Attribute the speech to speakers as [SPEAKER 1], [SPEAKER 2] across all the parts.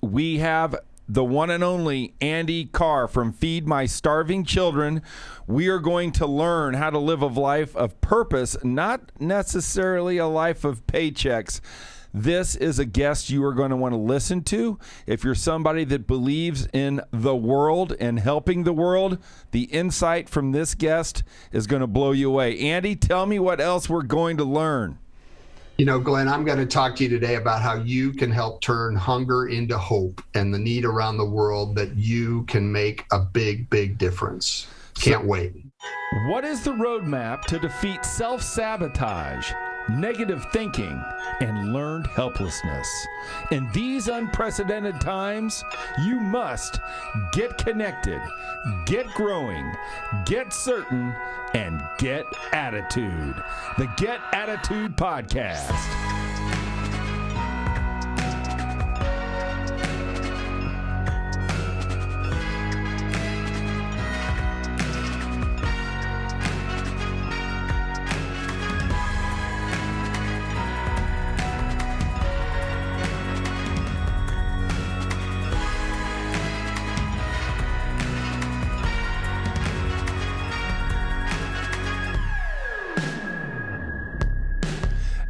[SPEAKER 1] we have the one and only Andy Carr from Feed My Starving Children. We are going to learn how to live a life of purpose, not necessarily a life of paychecks. This is a guest you are going to want to listen to. If you're somebody that believes in the world and helping the world, the insight from this guest is going to blow you away. Andy, tell me what else we're going to learn.
[SPEAKER 2] You know, Glenn, I'm going to talk to you today about how you can help turn hunger into hope and the need around the world that you can make a big, big difference. Can't wait.
[SPEAKER 1] What is the roadmap to defeat self-sabotage, negative thinking, and learned helplessness? In these unprecedented times, you must get connected, get growing, get certain, and get attitude. The Get Attitude Podcast.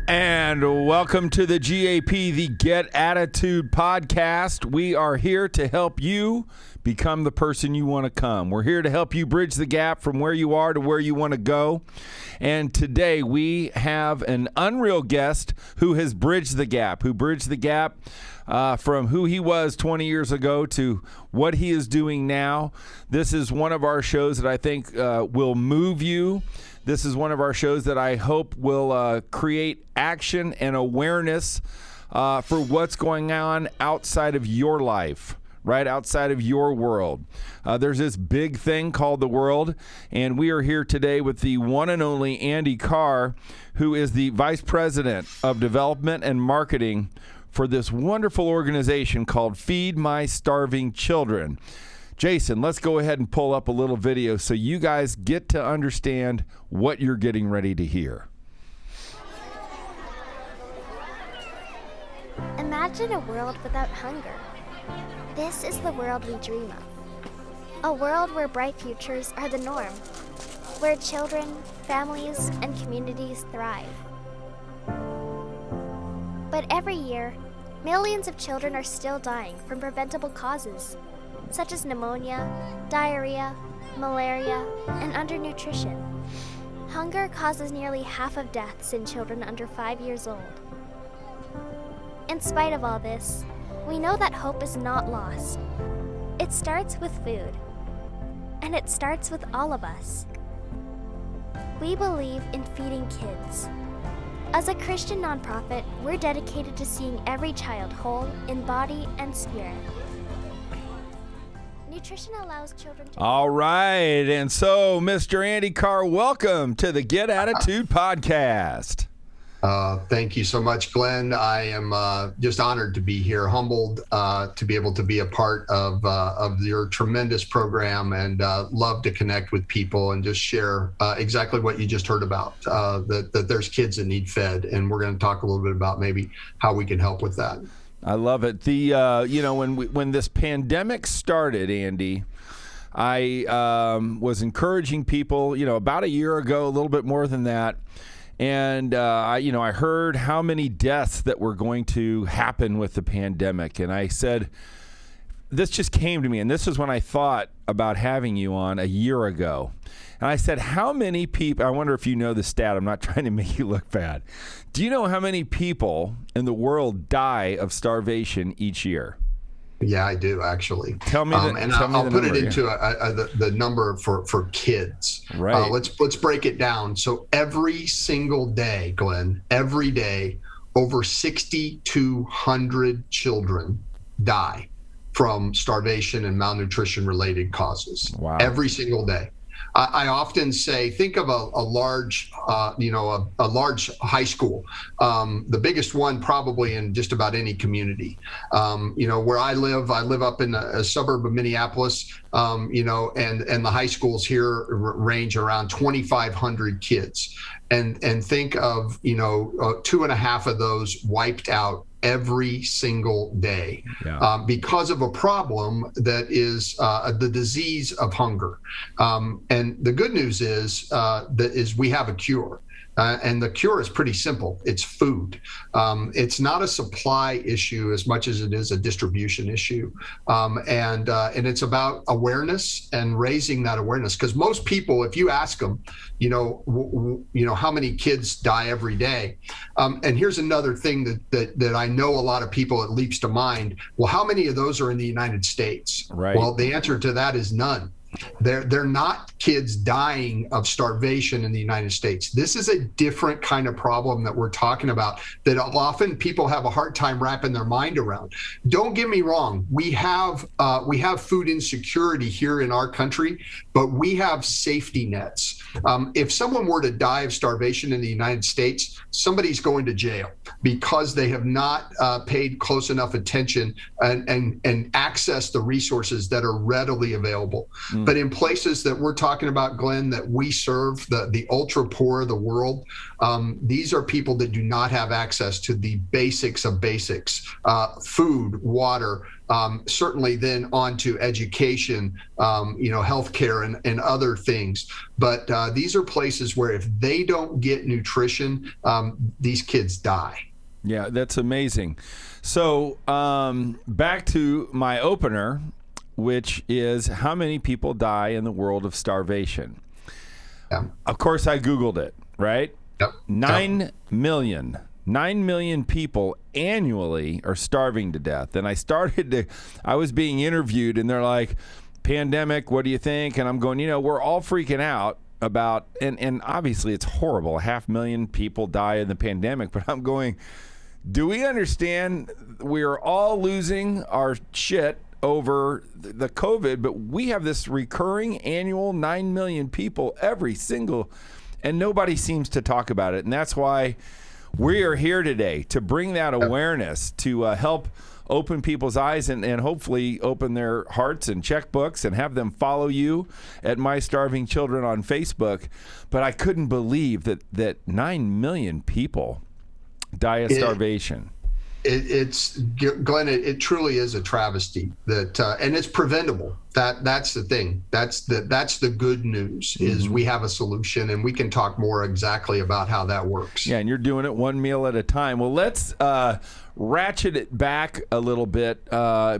[SPEAKER 1] And welcome to the GAP, the Get Attitude Podcast. We are here to help you become the person you want to come. We're here to help you bridge the gap from where you are to where you want to go. And today we have an unreal guest who has bridged the gap, from who he was 20 years ago to what he is doing now. This is one of our shows that I think will move you. This is one of our shows that I hope will create action and awareness for what's going on outside of your life, right outside of your world. There's this big thing called the world, and we are here today with the one and only Andy Carr, who is the Vice President of Development and Marketing for this wonderful organization called Feed My Starving Children. Jason, let's go ahead and pull up a little video so you guys get to understand what you're getting ready to hear.
[SPEAKER 3] Imagine a world without hunger. This is the world we dream of. A world where bright futures are the norm, where children, families, and communities thrive. But every year, millions of children are still dying from preventable causes, such as pneumonia, diarrhea, malaria, and undernutrition. Hunger causes nearly half of deaths in children under 5 years old. In spite of all this, we know that hope is not lost. It starts with food, and it starts with all of us. We believe in feeding kids. As a Christian nonprofit, we're dedicated to seeing every child whole in body and spirit. Nutrition allows children to...
[SPEAKER 1] All right, and so, Mr. Andy Carr, welcome to the Get Attitude Podcast.
[SPEAKER 2] Thank you so much, Glenn. I am just honored to be here, humbled to be able to be a part of your tremendous program, and love to connect with people and just share exactly what you just heard about, that there's kids that need fed, and we're going to talk a little bit about maybe how we can help with that.
[SPEAKER 1] I love it. When this pandemic started, Andy, I was encouraging people, about a year ago, a little bit more than that. And, I heard how many deaths that were going to happen with the pandemic. And I said, this just came to me. And this is when I thought about having you on a year ago. And I said, how many people, I wonder if you know the stat, I'm not trying to make you look bad. Do you know how many people in the world die of starvation each year?
[SPEAKER 2] Yeah, I do, actually.
[SPEAKER 1] Tell me
[SPEAKER 2] I'll put it into the number for kids.
[SPEAKER 1] Right.
[SPEAKER 2] Let's break it down. So every single day, Glenn, every day, over 6,200 children die from starvation and malnutrition related causes.
[SPEAKER 1] Wow.
[SPEAKER 2] Every single day. I often say, think of a large high school, the biggest one probably in just about any community. Where I live up in a suburb of Minneapolis, and the high schools here range around 2,500 kids. And think of, 2.5 of those wiped out every single day
[SPEAKER 1] Yeah.
[SPEAKER 2] because of a problem that is the disease of hunger. And the good news is we have a cure. And the cure is pretty simple. It's food. It's not a supply issue as much as it is a distribution issue. And it's about awareness and raising that awareness. Because most people, if you ask them, how many kids die every day? And here's another thing that I know a lot of people, it leaps to mind. Well, how many of those are in the United States?
[SPEAKER 1] Right.
[SPEAKER 2] Well, the answer to that is none. They're not kids dying of starvation in the United States. This is a different kind of problem that we're talking about that often people have a hard time wrapping their mind around. Don't get me wrong. We have food insecurity here in our country, but we have safety nets. If someone were to die of starvation in the United States, somebody's going to jail because they have not paid close enough attention and accessed the resources that are readily available. But in places that we're talking about, Glenn, that we serve, the ultra poor of the world, these are people that do not have access to the basics of basics, food, water, certainly then on to education, healthcare and other things. But these are places where if they don't get nutrition, these kids die.
[SPEAKER 1] Yeah, that's amazing. So back to my opener, which is how many people die in the world of starvation?
[SPEAKER 2] Yeah.
[SPEAKER 1] Of course, I Googled it, right?
[SPEAKER 2] Yep.
[SPEAKER 1] 9 million. 9 million people annually are starving to death. And I was being interviewed and they're like, pandemic, what do you think? And I'm going, we're all freaking out about, and obviously it's horrible. 500,000 people die in the pandemic, but I'm going, do we understand we're all losing our shit over the COVID, but we have this recurring annual 9 million people and nobody seems to talk about it. And that's why we are here today to bring that awareness, to help open people's eyes and hopefully open their hearts and checkbooks and have them follow you at My Starving Children on Facebook. But I couldn't believe that 9 million people die of starvation.
[SPEAKER 2] It's Glenn. It truly is a travesty that, and it's preventable. That's the thing. That's the good news is we have a solution, and we can talk more exactly about how that works.
[SPEAKER 1] Yeah, and you're doing it one meal at a time. Well, let's ratchet it back a little bit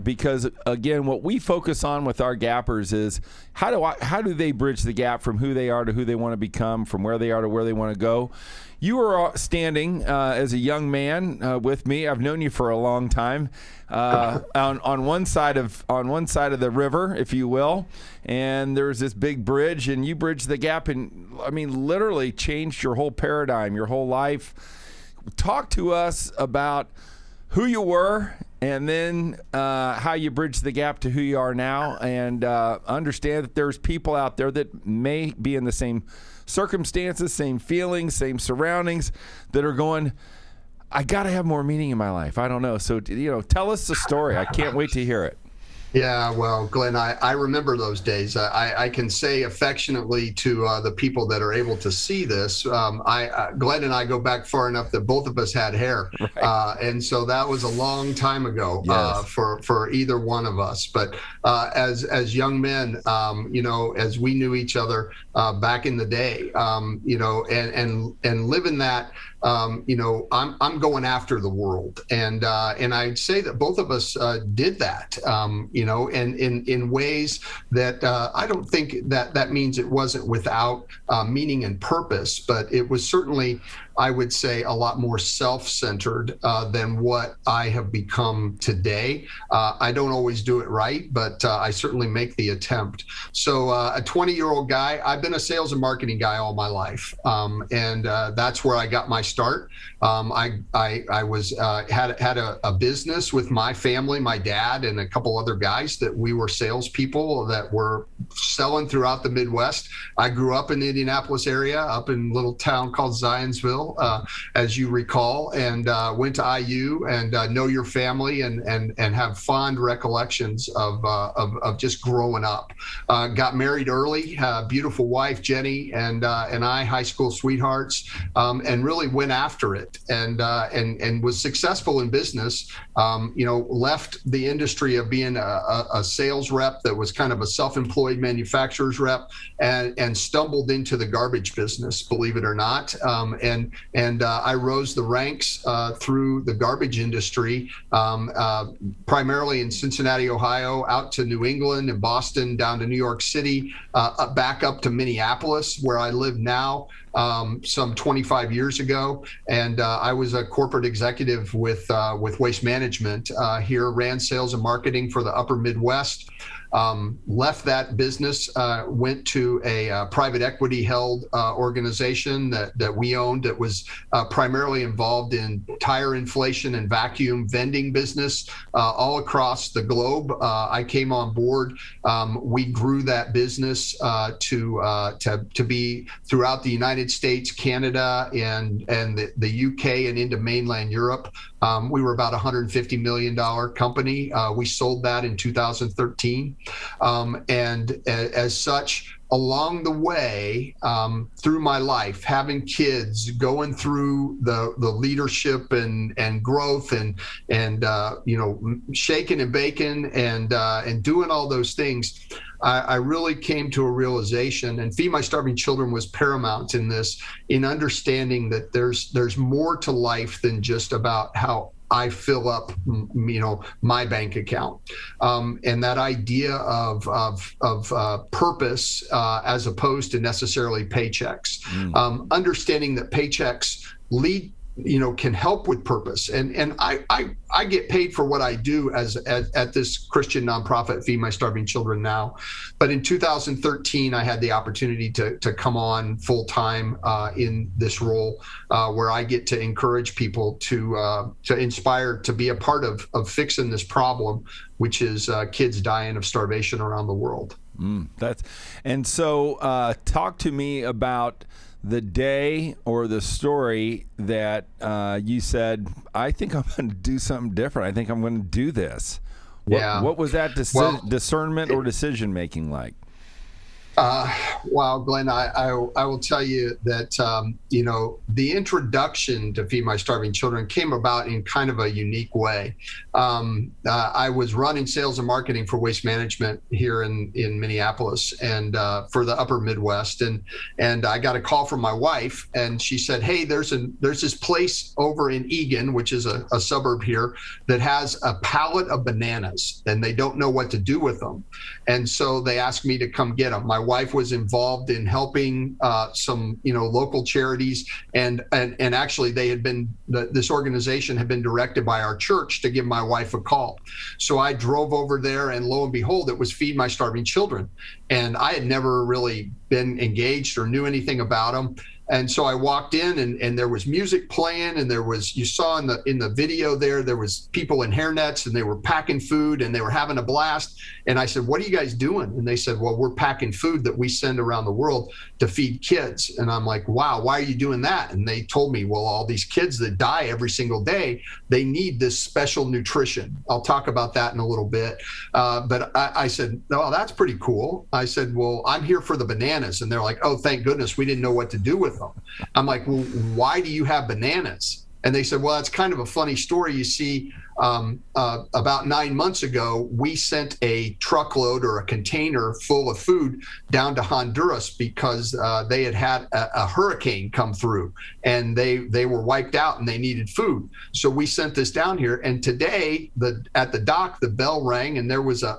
[SPEAKER 1] because again, what we focus on with our gappers is how do they bridge the gap from who they are to who they want to become, from where they are to where they want to go. You were standing as a young man with me. I've known you for a long time on one side of the river, if you will, and there's this big bridge, and you bridged the gap, and I mean, literally changed your whole paradigm, your whole life. Talk to us about who you were, and then how you bridged the gap to who you are now, and understand that there's people out there that may be in the same circumstances, same feelings, same surroundings that are going, I got to have more meaning in my life. I don't know. So, tell us the story. I can't wait to hear it.
[SPEAKER 2] Yeah, well, Glenn, I remember those days. I can say affectionately to the people that are able to see this, Glenn and I go back far enough that both of us had hair. Right. And so that was a long time ago. Yes. For either one of us. But as young men, as we knew each other back in the day, and living that, I'm going after the world. And I'd say that both of us did that, and in ways that I don't think that means it wasn't without meaning and purpose, but it was certainly, I would say, a lot more self-centered than what I have become today. I don't always do it right, but I certainly make the attempt. So a 20-year-old guy, I've been a sales and marketing guy all my life, and that's where I got my start. I was had a business with my family, my dad, and a couple other guys that we were salespeople that were selling throughout the Midwest. I grew up in the Indianapolis area, up in a little town called Zionsville. well, as you recall, and went to IU and know your family and have fond recollections of just growing up. Got married early, beautiful wife, Jenny, and I, high school sweethearts, and really went after it and was successful in business. Left the industry of being a sales rep that was kind of a self-employed manufacturer's rep and stumbled into the garbage business, believe it or not. I rose the ranks through the garbage industry, primarily in Cincinnati, Ohio, out to New England and Boston, down to New York City, back up to Minneapolis, where I live now. Some 25 years ago, and I was a corporate executive with Waste Management here, ran sales and marketing for the Upper Midwest. Left that business, went to a private equity held organization that we owned that was primarily involved in tire inflation and vacuum vending business all across the globe. I came on board. We grew that business to be throughout the United States, Canada, and the UK and into mainland Europe. We were about a $150 million company. We sold that in 2013. And as such, along the way, through my life, having kids, going through the leadership and growth and shaking and baking and doing all those things, I really came to a realization, and Feed My Starving Children was paramount in this, in understanding that there's more to life than just about how I fill up, my bank account, and that idea of purpose as opposed to necessarily paychecks. Understanding that paychecks lead, can help with purpose, and I get paid for what I do at this Christian nonprofit, Feed My Starving Children now. But in 2013, I had the opportunity to come on full time in this role, where I get to encourage people to inspire to be a part of fixing this problem, which is kids dying of starvation around the world. So talk to me about the day or the story that you said, I think I'm going to do something different. I think I'm going to do this. What was that discernment or decision making like? Well, Glenn, I will tell you that, the introduction to Feed My Starving Children came about in kind of a unique way. I was running sales and marketing for Waste Management here in Minneapolis and for the Upper Midwest. And I got a call from my wife, and she said, hey, there's this place over in Egan, which is a suburb here, that has a pallet of bananas, and they don't know what to do with them. And so they asked me to come get them. My wife was involved in helping some, local charities, and actually they had been, this organization had been directed by our church to give my wife a call. So I drove over there, and lo and behold, it was Feed My Starving Children. And I had never really been engaged or knew anything about them. And so I walked in, and there was music playing, and you saw in the video there was people in hairnets, and they were packing food, and they were having a blast. And I said, what are you guys doing? And they said, well, we're packing food that we send around the world to feed kids. And I'm like, wow, why are you doing that? And they told me, well, all these kids that die every single day, they need this special nutrition. I'll talk about that in a little bit. But I said, oh, that's pretty cool. I said, well, I'm here for the bananas. And they're like, oh, thank goodness, we didn't know what to do with them. I'm like, well, why do you have bananas? And they said, well, it's kind of a funny story. You see, about 9 months ago, we sent a truckload or a container full of food down to Honduras because they had a hurricane come through, and they were wiped out and they needed food. So we sent this down here, and today at the dock, the bell rang, and there was a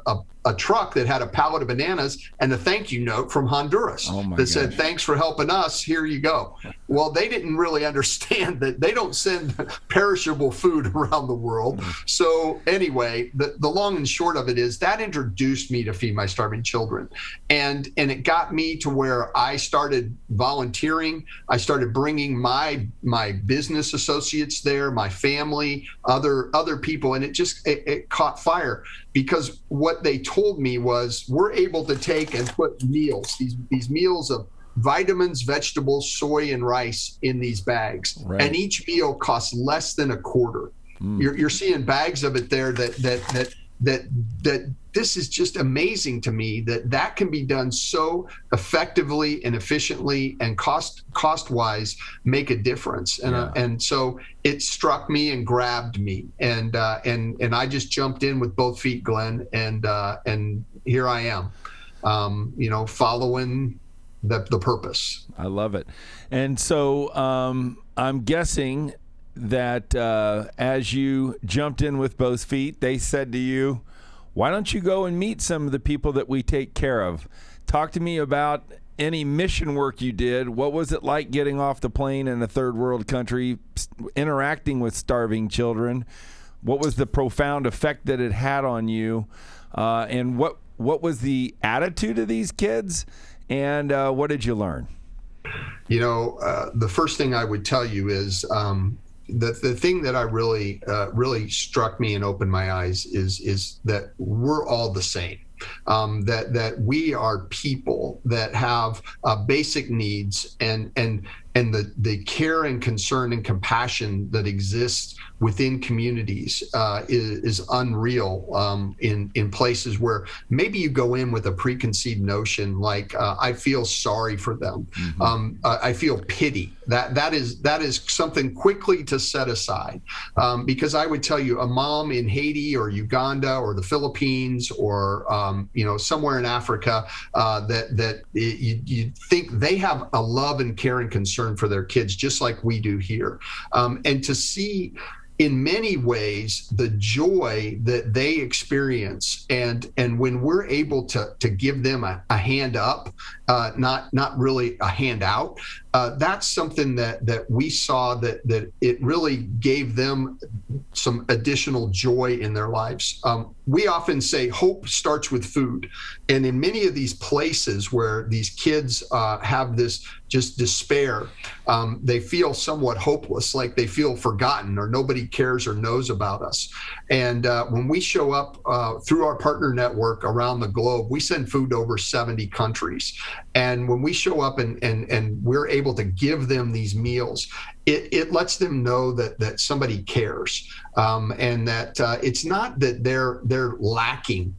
[SPEAKER 2] truck that had a pallet of bananas and a thank you note from Honduras that said, thanks for helping us, here you go. Well, they didn't really understand that they don't send perishable food around the world. So anyway, the long and short of it is that introduced me to Feed My Starving Children. And it got me to where I started volunteering. I started bringing my business associates there, my family, other people, and it caught fire. Because what they told me was, we're able to take and put meals, these meals of vitamins, vegetables, soy, and rice in these bags.
[SPEAKER 1] Right.
[SPEAKER 2] And each meal costs less than a quarter. You're seeing bags of it there that this is just amazing to me that can be done so effectively and efficiently and cost wise make a difference. And so it struck me and grabbed me, and I just jumped in with both feet, Glenn, and here I am, following the purpose.
[SPEAKER 1] I love it. And so I'm guessing that as you jumped in with both feet, they said to you, why don't you go and meet some of the people that we take care of? Talk to me about any mission work you did. What was it like getting off the plane in a third world country, interacting with starving children? What was the profound effect that it had on you? And what was the attitude of these kids? And what did you learn?
[SPEAKER 2] The first thing I would tell you is the thing that I really struck me and opened my eyes is that we're all the same. That we are people that have basic needs, and the care and concern and compassion that exists within communities is unreal in places where maybe you go in with a preconceived notion like I feel sorry for them. I feel pity. That is something quickly to set aside, because I would tell you a mom in Haiti or Uganda or the Philippines or somewhere in Africa that you think they have a love and care and concern for their kids just like we do here, and to see in many ways the joy that they experience, and when we're able to give them a hand up, not really a hand out, that's something that we saw that it really gave them some additional joy in their lives. We often say hope starts with food, and in many of these places where these kids have this just despair, they feel somewhat hopeless, like they feel forgotten or nobody cares or knows about us. And when we show up through our partner network around the globe, we send food to over 70 countries. And when we show up and we're able to give them these meals, it lets them know that somebody cares, and that it's not that they're lacking.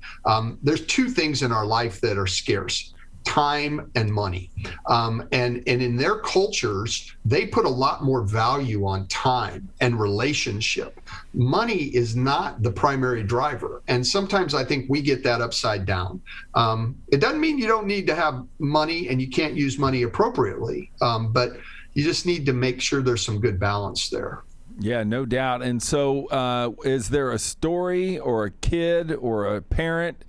[SPEAKER 2] There's two things in our life that are scarce: time and money. And in their cultures, they put a lot more value on time and relationship. Money is not the primary driver. And sometimes I think we get that upside down. It doesn't mean you don't need to have money and you can't use money appropriately, but you just need to make sure there's some good balance there.
[SPEAKER 1] Yeah, no doubt. And so is there a story or a kid or a parent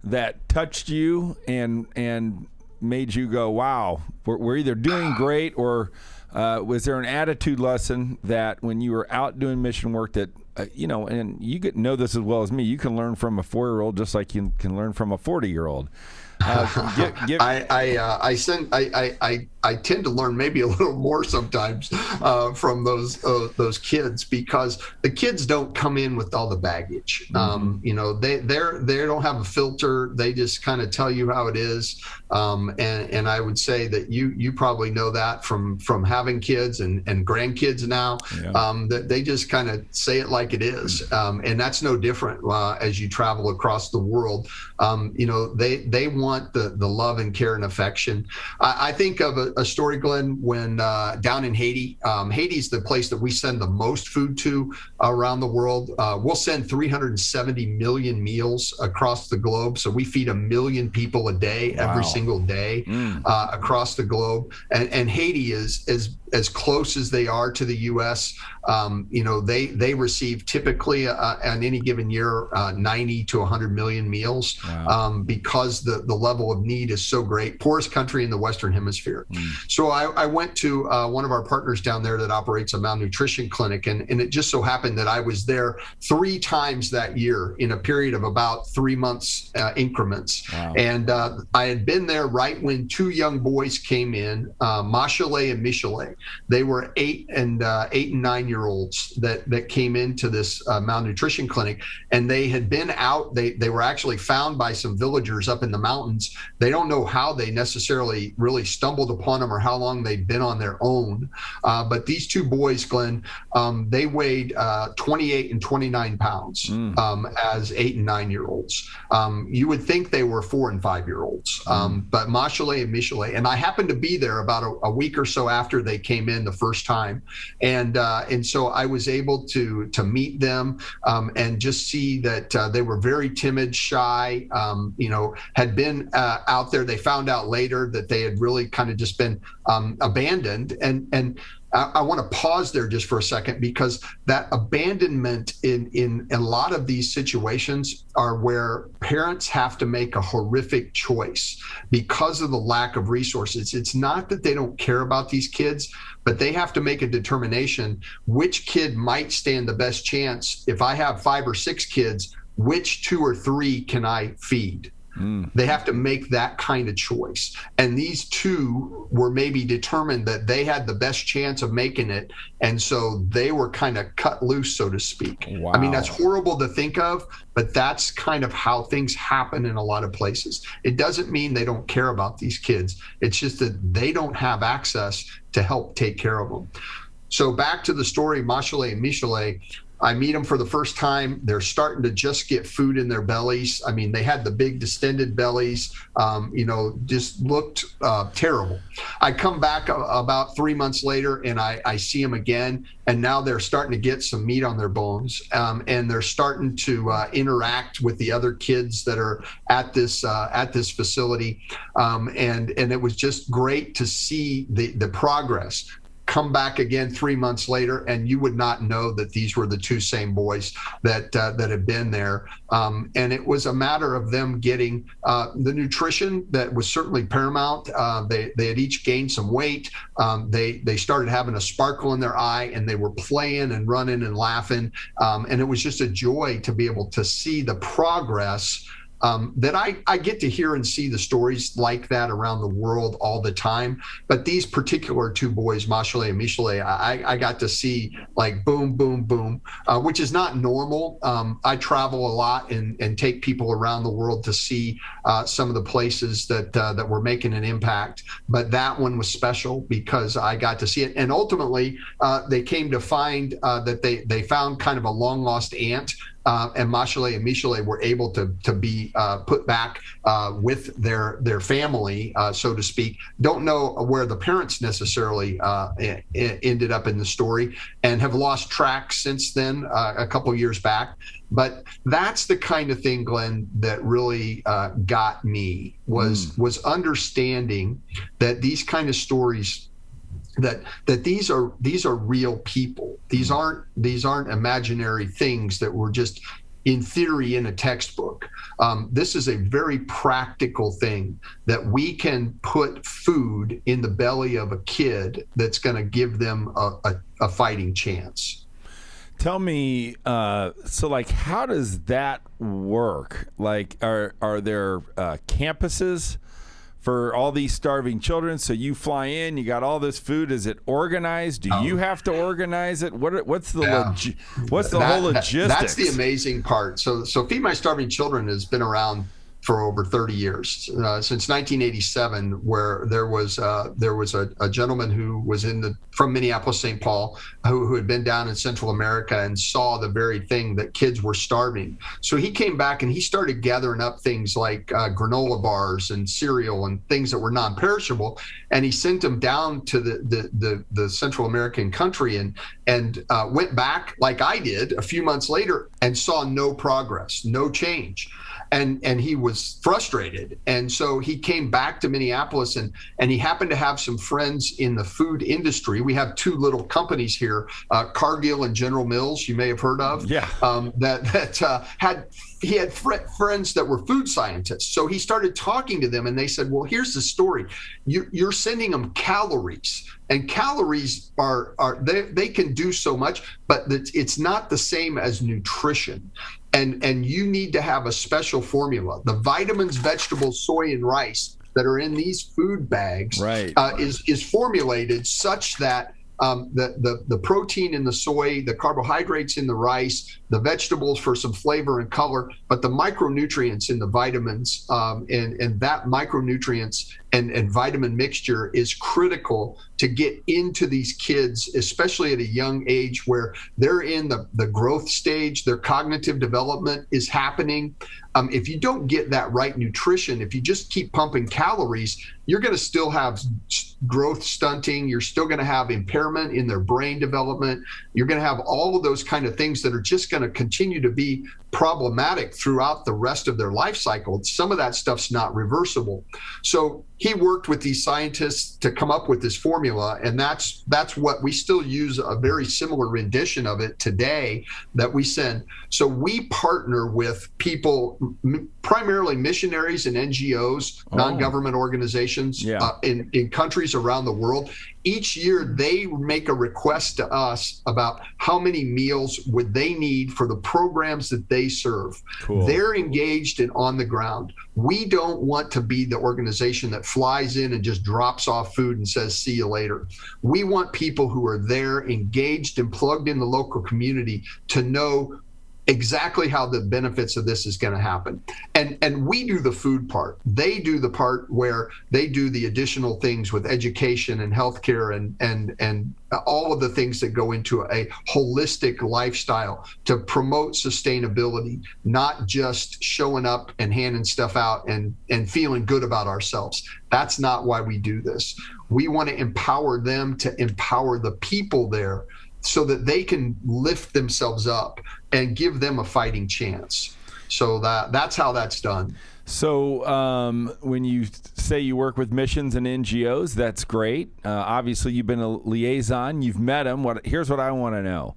[SPEAKER 1] that touched you and made you go, wow, we're either doing great, or was there an attitude lesson that when you were out doing mission work that, and you know this as well as me, you can learn from a 4-year-old just like you can learn from a 40-year-old. I tend to learn maybe a little more sometimes from those kids, because the kids don't come in with all the baggage. They don't have a filter. They just kind of tell you how it is. And I would say that you probably know that from having kids and grandkids now, that they just kind of say it like it is. And that's no different as you travel across the world. They want the love and care and affection. I think of a story, Glenn, when down in Haiti. Haiti's the place that we send the most food to around the world. We'll send 370 million meals across the globe. So we feed 1 million people a day, every single day, across the globe. And Haiti is as close as they are to the U.S. They receive typically on any given year 90 to 100 million meals, because the level of need is so great. Poorest country in the Western Hemisphere. So I went to one of our partners down there that operates a malnutrition clinic, and it just so happened that I was there 3 times that year in a period of about 3 months increments. And I had been there right when 2 young boys came in, Mashaleh and Michelet.
[SPEAKER 2] They were 8 and 9-year-olds that came into this malnutrition clinic, and they had been out. They were actually found by some villagers up in the mountains. They don't know how they necessarily really stumbled upon them or how long they'd been on their own. But these two boys, Glenn, they weighed 28 and 29 pounds as 8 and 9-year-olds. You would think they were 4 and 5-year-olds, but Mashaleh and Mishaleh, and I happened to be there about a week or so after they came in the first time, and so I was able to meet them and just see that they were very timid, shy, had been out there. They found out later that they had really kind of just been abandoned, and I want to pause there just for a second, because that abandonment in a lot of these situations are where parents have to make a horrific choice because of the lack of resources. It's not that they don't care about these kids, but they have to make a determination which kid might stand the best chance. If I have 5 or 6 kids, which 2 or 3 can I feed? They have to make that kind of choice. And these two were maybe determined that they had the best chance of making it. And so they were kind of cut loose, so to speak.
[SPEAKER 1] Wow.
[SPEAKER 2] I mean, that's horrible to think of, but that's kind of how things happen in a lot of places. It doesn't mean they don't care about these kids. It's just that they don't have access to help take care of them. So back to the story, Mashaleh and Mishaleh. I meet them for the first time. They're starting to just get food in their bellies. I mean, they had the big distended bellies, just looked terrible. I come back about 3 months later and I see them again, and now they're starting to get some meat on their bones, and they're starting to interact with the other kids that are at this facility. And it was just great to see the progress. Come back again 3 months later, and you would not know that these were the two same boys that had been there. And it was a matter of them getting the nutrition that was certainly paramount. They had each gained some weight. They started having a sparkle in their eye, and they were playing and running and laughing. And it was just a joy to be able to see the progress that I get to hear and see the stories like that around the world all the time. But these particular two boys, Mashaleh and Mishaleh, I got to see like boom, boom, boom, which is not normal. I travel a lot and take people around the world to see some of the places that were making an impact. But that one was special because I got to see it. And ultimately, they came to find that they found kind of a long lost aunt. And Mashaleh and Mishaleh were able to be put back with their family, so to speak. Don't know where the parents necessarily ended up in the story, and have lost track since then, a couple years back. But that's the kind of thing, Glenn, that really got me was understanding that these kind of stories, that these are real people. These aren't imaginary things that were just in theory in a textbook. This is a very practical thing, that we can put food in the belly of a kid that's going to give them a fighting chance.
[SPEAKER 1] Tell me, so like, how does that work? Like, are there campuses for all these starving children? So you fly in, you got all this food. Is it organized? Do you have to organize it? What's the whole logistics?
[SPEAKER 2] That's the amazing part. So Feed My Starving Children has been around for over 30 years, since 1987, where there was a gentleman who was from Minneapolis, St. Paul, who had been down in Central America and saw the very thing, that kids were starving. So he came back and he started gathering up things like granola bars and cereal and things that were non-perishable, and he sent them down to the Central American country and went back like I did a few months later and saw no progress, no change. And he was frustrated. And so he came back to Minneapolis, and he happened to have some friends in the food industry. We have two little companies here, Cargill and General Mills, you may have heard of.
[SPEAKER 1] Yeah.
[SPEAKER 2] He had friends that were food scientists. So he started talking to them, and they said, well, here's the story. You're sending them calories, and calories they can do so much, but it's not the same as nutrition. And you need to have a special formula. The vitamins, vegetables, soy, and rice that are in these food bags
[SPEAKER 1] right.
[SPEAKER 2] is formulated such that the protein in the soy, the carbohydrates in the rice, the vegetables for some flavor and color, but the micronutrients in the vitamins and that micronutrients and vitamin mixture is critical to get into these kids, especially at a young age where they're in the growth stage, their cognitive development is happening. If you don't get that right nutrition, if you just keep pumping calories, you're going to still have growth stunting. You're still going to have impairment in their brain development. You're going to have all of those kind of things that are just going to continue to be problematic throughout the rest of their life cycle. Some of that stuff's not reversible. So he worked with these scientists to come up with this formula, and that's what we still use, a very similar rendition of it today that we send. So we partner with people, primarily missionaries and NGOs, non-government organizations in countries around the world. Each year, they make a request to us about how many meals would they need for the programs that they serve.
[SPEAKER 1] Cool.
[SPEAKER 2] They're engaged and on the ground. We don't want to be the organization that flies in and just drops off food and says, see you later. We want people who are there, engaged and plugged in the local community to know exactly how the benefits of this is going to happen. And we do the food part. They do the part where they do the additional things with education and healthcare and all of the things that go into a holistic lifestyle to promote sustainability, not just showing up and handing stuff out and feeling good about ourselves. That's not why we do this. We want to empower them to empower the people there so that they can lift themselves up and give them a fighting chance. So that's how that's done.
[SPEAKER 1] So when you say you work with missions and NGOs, that's great. Obviously, you've been a liaison. You've met them. Here's what I want to know.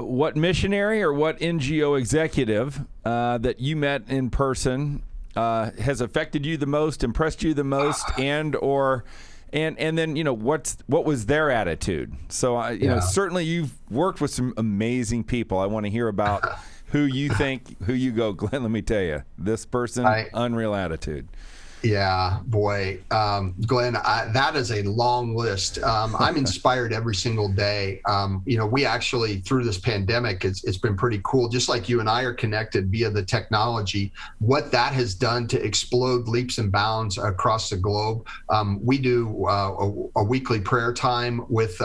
[SPEAKER 1] What missionary or what NGO executive that you met in person has affected you the most, impressed you the most, and then, what was their attitude? So, certainly you've worked with some amazing people. I want to hear about who you go, Glenn, let me tell you, this person, unreal attitude.
[SPEAKER 2] Yeah, boy, Glenn, that is a long list. I'm inspired every single day. We actually, through this pandemic, it's been pretty cool. Just like you and I are connected via the technology, what that has done to explode leaps and bounds across the globe. We do a weekly prayer time with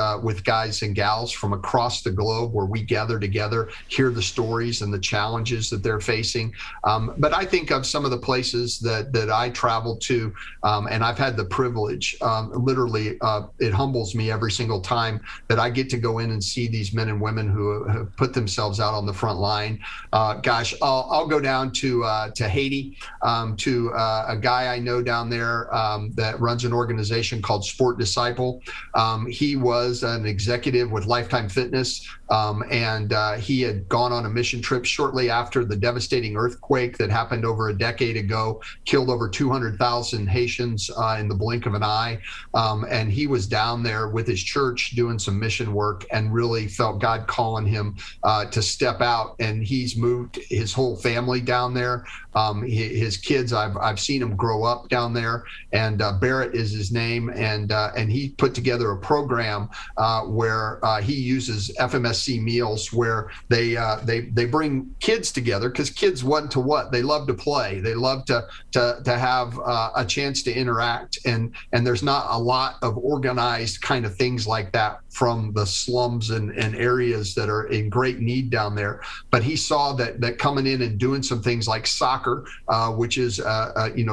[SPEAKER 2] guys and gals from across the globe where we gather together, hear the stories and the challenges that they're facing. But I think of some of the places that I travel to, and I've had the privilege, literally, it humbles me every single time that I get to go in and see these men and women who have put themselves out on the front line. I'll go down to Haiti, to a guy I know down there that runs an organization called Sport Disciple. He was an executive with Lifetime Fitness, and he had gone on a mission trip shortly after the devastating earthquake that happened over a decade ago, killed over 200,000 Haitians in the blink of an eye. And he was down there with his church doing some mission work and really felt God calling him to step out. And he's moved his whole family down there. His kids, I've seen him grow up down there. And Barrett is his name. And he put together a program where he uses FMSC meals where they bring kids together, because kids want to what? They love to play. They love to have a chance to interact, and there's not a lot of organized kind of things like that from the slums and areas that are in great need down there. But he saw that coming in and doing some things like soccer, which is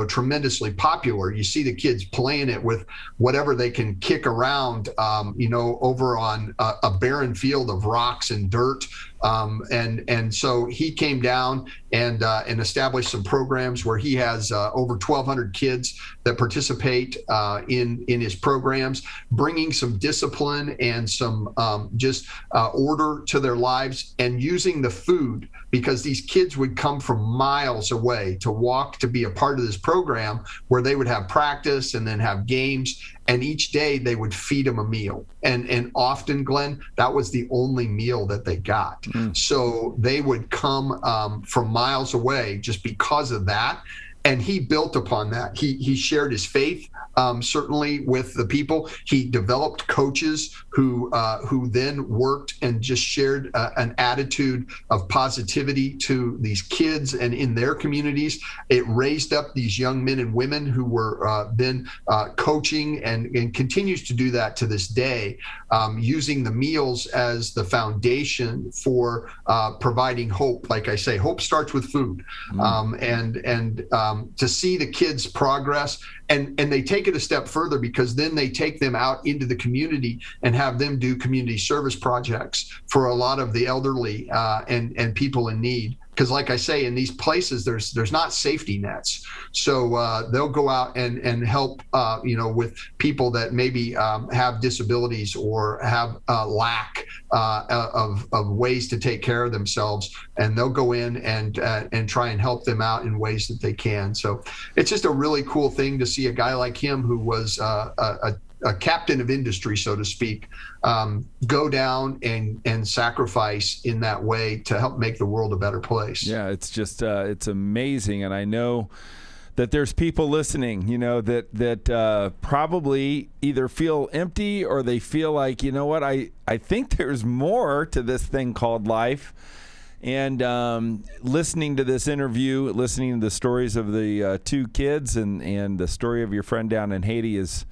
[SPEAKER 2] tremendously popular. You see the kids playing it with whatever they can kick around, over on a barren field of rocks and dirt. And so he came down and established some programs where he has over 1,200 kids that participate in his programs, bringing some discipline and some order to their lives, and using the food, because these kids would come from miles away to walk to be a part of this program where they would have practice and then have games. And each day they would feed them a meal. And often, Glenn, that was the only meal that they got. So they would come from miles away just because of that. And he built upon that. He shared his faith, certainly with the people. He developed coaches who then worked and just shared an attitude of positivity to these kids and in their communities. It raised up these young men and women who were then coaching and continues to do that to this day, using the meals as the foundation for providing hope. Like I say, hope starts with food. And to see the kids progress, and they take it a step further, because then they take them out into the community and have them do community service projects for a lot of the elderly and people in need. Because like I say, in these places, there's not safety nets. So they'll go out and help, with people that maybe have disabilities or have lack of ways to take care of themselves. And they'll go in and try and help them out in ways that they can. So it's just a really cool thing to see a guy like him, who was a captain of industry, so to speak, go down and sacrifice in that way to help make the world a better place.
[SPEAKER 1] Yeah, it's just it's amazing. And I know that there's people listening, that probably either feel empty or they feel like, you know what, I think there's more to this thing called life. And listening to this interview, listening to the stories of the two kids and the story of your friend down in Haiti is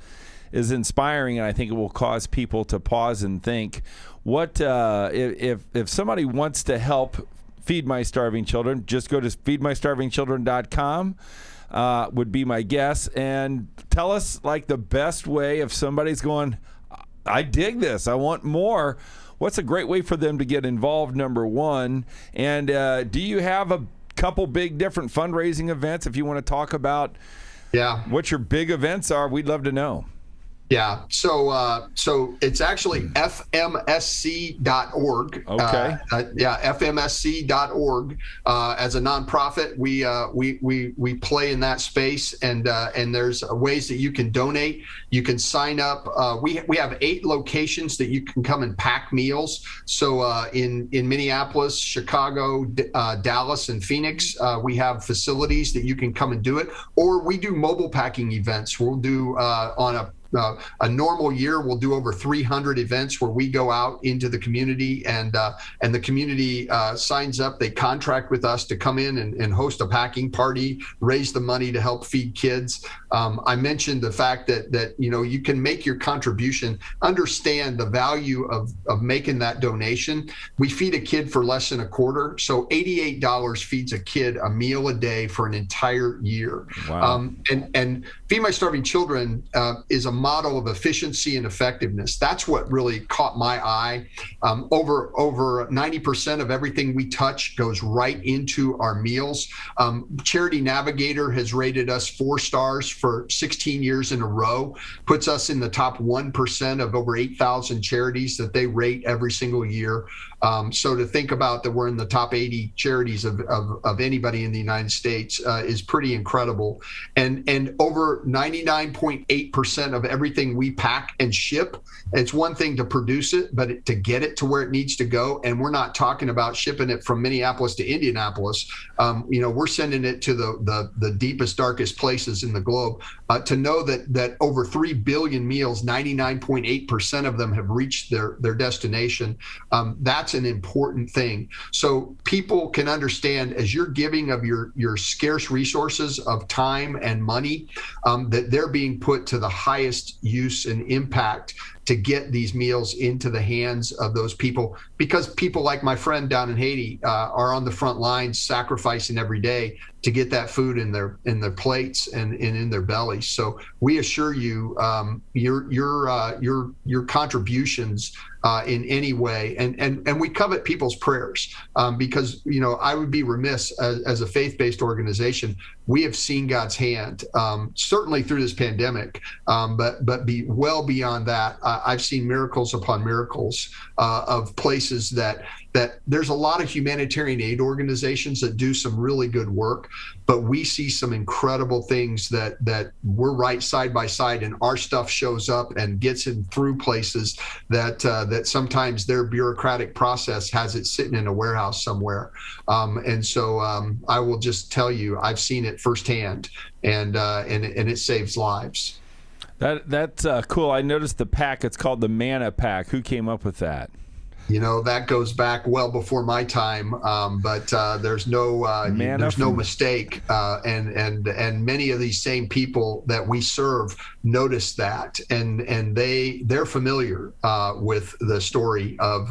[SPEAKER 1] inspiring, and I think it will cause people to pause and think, what if somebody wants to help feed my starving children, just go to feedmystarvingchildren.com would be my guess, and tell us like the best way if somebody's going, I dig this, I want more. What's a great way for them to get involved, number one? And do you have a couple big different fundraising events? If you want to talk about what your big events are, we'd love to know.
[SPEAKER 2] Yeah, so it's actually fmsc.org.
[SPEAKER 1] Okay.
[SPEAKER 2] fmsc.org. As a nonprofit, we play in that space, and there's ways that you can donate. You can sign up. We have 8 locations that you can come and pack meals. So in Minneapolis, Chicago, Dallas, and Phoenix, we have facilities that you can come and do it. Or we do mobile packing events. We'll do on a normal year, we'll do over 300 events where we go out into the community, and the community signs up. They contract with us to come in and host a packing party, raise the money to help feed kids. I mentioned the fact that you can make your contribution, understand the value of making that donation. We feed a kid for less than a quarter, so $88 feeds a kid a meal a day for an entire year.
[SPEAKER 1] Wow.
[SPEAKER 2] And Feed My Starving Children is a model of efficiency and effectiveness. That's what really caught my eye. Over 90% of everything we touch goes right into our meals. Charity Navigator has rated us 4 stars for 16 years in a row, puts us in the top 1% of over 8,000 charities that they rate every single year. So to think about that we're in the top 80 charities of anybody in the United States is pretty incredible. And over 99.8% of everything we pack and ship, it's one thing to produce it, but to get it to where it needs to go. And we're not talking about shipping it from Minneapolis to Indianapolis. We're sending it to the deepest, darkest places in the globe. To know that over 3 billion meals, 99.8% of them have reached their destination. That's an important thing. So people can understand, as you're giving of your scarce resources of time and money, that they're being put to the highest use and impact to get these meals into the hands of those people, because people like my friend down in Haiti are on the front lines sacrificing every day to get that food in their plates and in their bellies. So we assure you, your contributions in any way, and we covet people's prayers, because I would be remiss as a faith-based organization. We have seen God's hand, certainly through this pandemic, but be well beyond that. I've seen miracles upon miracles of places that there's a lot of humanitarian aid organizations that do some really good work, but we see some incredible things that we're right side by side, and our stuff shows up and gets in through places that sometimes their bureaucratic process has it sitting in a warehouse somewhere. And so I will just tell you, I've seen it firsthand, and it saves lives.
[SPEAKER 1] That's cool. I noticed the pack. It's called the Manna Pack. Who came up with that?
[SPEAKER 2] That goes back well before my time, but there's no mistake, and many of these same people that we serve notice that, and they're familiar with the story of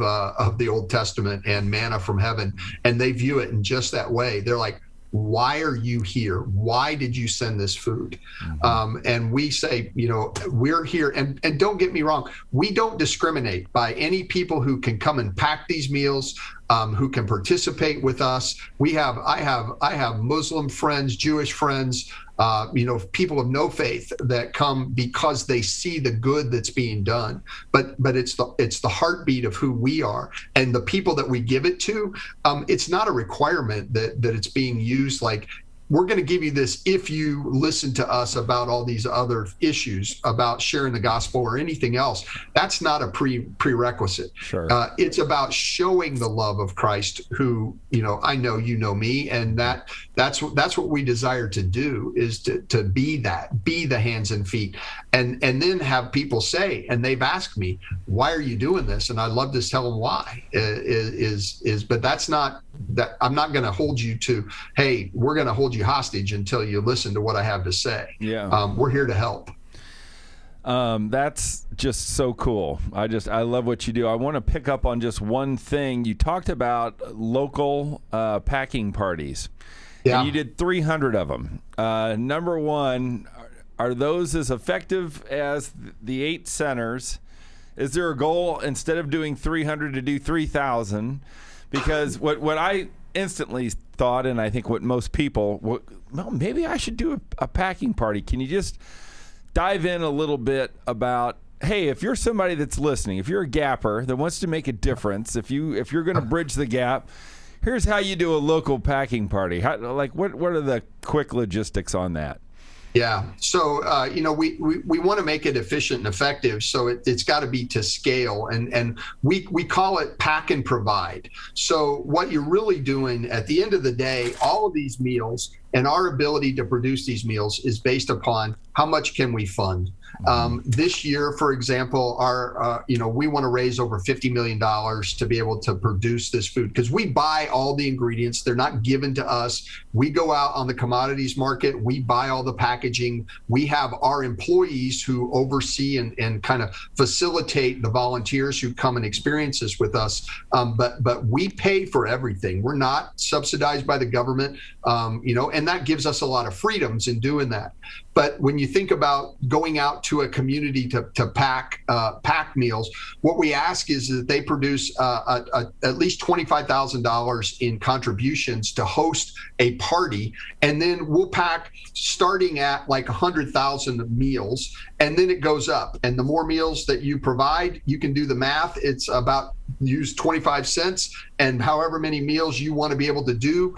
[SPEAKER 2] the Old Testament and manna from heaven, and they view it in just that way. They're like, why are you here? Why did you send this food? And we say, we're here. And don't get me wrong, we don't discriminate by any people who can come and pack these meals, who can participate with us. I have Muslim friends, Jewish friends, people of no faith that come because they see the good that's being done. But it's the heartbeat of who we are, and the people that we give it to. It's not a requirement that it's being used like, we're going to give you this if you listen to us about all these other issues about sharing the gospel or anything else. That's not a prerequisite.
[SPEAKER 1] Sure.
[SPEAKER 2] It's about showing the love of Christ, who, I know you know me, and that's what we desire to do, is to be the hands and feet, and then have people say, and they've asked me, why are you doing this? And I'd love to tell them why. But that's not that. I'm not going to hold you to, hey, we're going to hold you hostage until you listen to what I have to say.
[SPEAKER 1] Yeah.
[SPEAKER 2] We're here to help.
[SPEAKER 1] That's just so cool. I love what you do. I want to pick up on just one thing. You talked about local packing parties.
[SPEAKER 2] Yeah.
[SPEAKER 1] And you did 300 of them. Number one, are those as effective as the 8 centers? Is there a goal, instead of doing 300, to do 3,000? Because what I instantly thought, and I think what most people, well, maybe I should do a packing party. Can you just dive in a little bit about, hey, if you're somebody that's listening, if you're a gapper that wants to make a difference, if you're going to bridge the gap, here's how you do a local packing party. What are the quick logistics on that?
[SPEAKER 2] Yeah. So, we want to make it efficient and effective. So it's got to be to scale. And we call it pack and provide. So what you're really doing at the end of the day, all of these meals and our ability to produce these meals is based upon how much can we fund. This year, for example, we want to raise over $50 million to be able to produce this food, because we buy all the ingredients. They're not given to us. We go out on the commodities market. We buy all the packaging. We have our employees who oversee and kind of facilitate the volunteers who come and experience this with us. But we pay for everything. We're not subsidized by the government, and that gives us a lot of freedoms in doing that. But when you think about going out to a community to pack meals, what we ask is that they produce at least $25,000 in contributions to host a party, and then we'll pack starting at like 100,000 meals, and then it goes up. And the more meals that you provide, you can do the math. It's about use 25 cents, and however many meals you want to be able to do,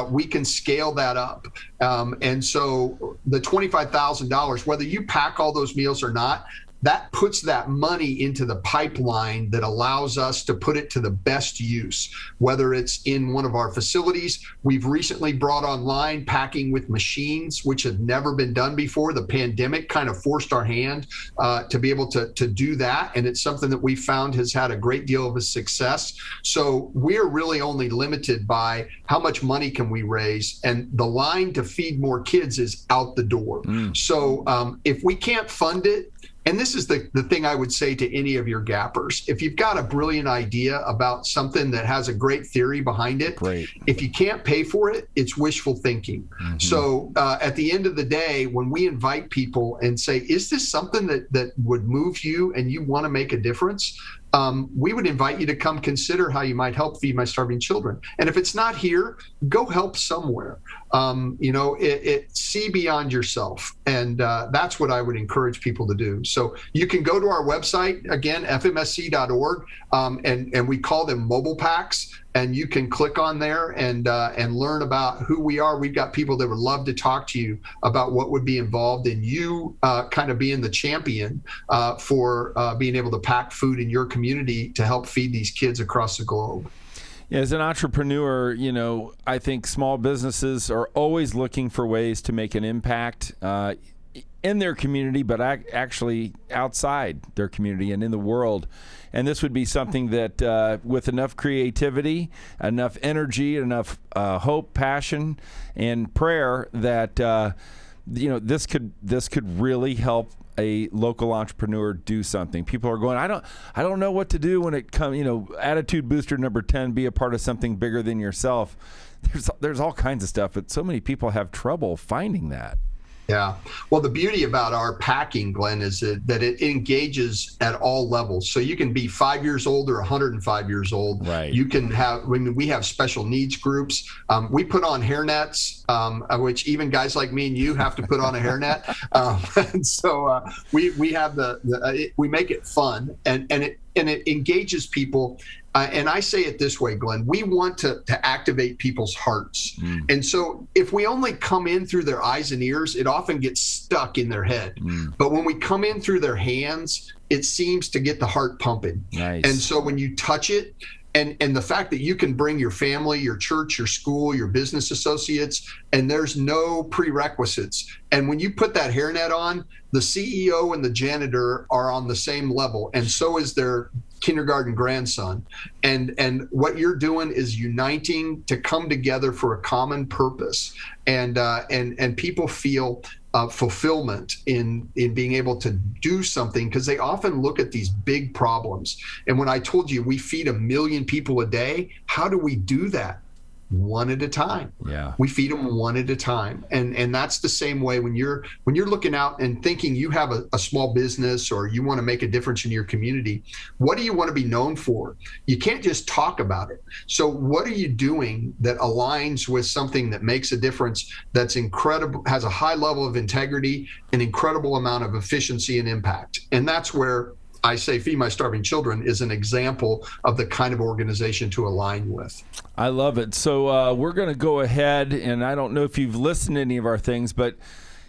[SPEAKER 2] we can scale that up. And so the $25,000, whether you pack all those meals or not, that puts that money into the pipeline that allows us to put it to the best use, whether it's in one of our facilities. We've recently brought online packing with machines, which had never been done before. The pandemic kind of forced our hand to be able to do that. And it's something that we found has had a great deal of a success. So we're really only limited by how much money can we raise. And the line to feed more kids is out the door. So if we can't fund it, and this is the thing I would say to any of your gappers. If you've got a brilliant idea about something that has a great theory behind it, if you can't pay for it, it's wishful thinking. So at the end of the day, when we invite people and say, is this something that would move you and you want to make a difference? We would invite you to come consider how you might help feed my starving children. And if it's not here, go help somewhere. see beyond yourself. And that's what I would encourage people to do. So you can go to our website, again, fmsc.org, and we call them mobile packs. And you can click on there and learn about who we are. We've got people that would love to talk to you about what would be involved in you kind of being the champion for being able to pack food in your community to help feed these kids across the globe.
[SPEAKER 1] Yeah, as an entrepreneur, I think small businesses are always looking for ways to make an impact in their community, but actually outside their community and in the world. And this would be something that with enough creativity, enough energy, enough hope, passion, and prayer that this could really help a local entrepreneur do something. People are going, I don't know what to do when it comes, attitude booster number 10, be a part of something bigger than yourself. There's all kinds of stuff, but so many people have trouble finding that.
[SPEAKER 2] Yeah. Well, the beauty about our packing, Glenn, is that it engages at all levels. So you can be 5 years old or 105 years old.
[SPEAKER 1] Right.
[SPEAKER 2] You can have, we have special needs groups. We put on hairnets, which even guys like me and you have to put on a hairnet. And so we have we make it fun and it engages people. And I say it this way, Glenn, we want to activate people's hearts. And so if we only come in through their eyes and ears, it often gets stuck in their head. But when we come in through their hands, it seems to get the heart pumping.
[SPEAKER 1] Nice.
[SPEAKER 2] And so when you touch it, and the fact that you can bring your family, your church, your school, your business associates, and there's no prerequisites. And when you put that hairnet on, the CEO and the janitor are on the same level, and so is their kindergarten grandson. And what you're doing is uniting to come together for a common purpose. And people feel fulfillment in being able to do something, because they often look at these big problems. And when I told you we feed 1 million people a day, how do we do that? One at a time.
[SPEAKER 1] Yeah.
[SPEAKER 2] We feed them one at a time. And that's the same way when you're looking out and thinking you have a small business or you want to make a difference in your community. What do you want to be known for? You can't just talk about it. So what are you doing that aligns with something that makes a difference, that's incredible, has a high level of integrity, an incredible amount of efficiency and impact? And that's where I say Feed My Starving Children is an example of the kind of organization to align with.
[SPEAKER 1] I love it. So we're going to go ahead, and I don't know if you've listened to any of our things, but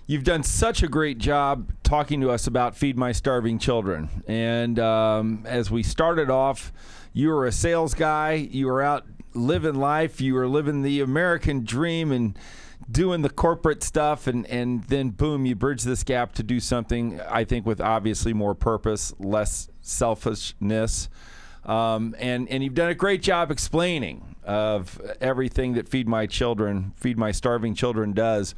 [SPEAKER 1] you've done such a great job talking to us about Feed My Starving Children. And as we started off, you were a sales guy. You were out living life. You were living the American dream and doing the corporate stuff, and then boom, you bridge this gap to do something, I think, with obviously more purpose, less selfishness, and you've done a great job explaining of everything that Feed My Starving Children does.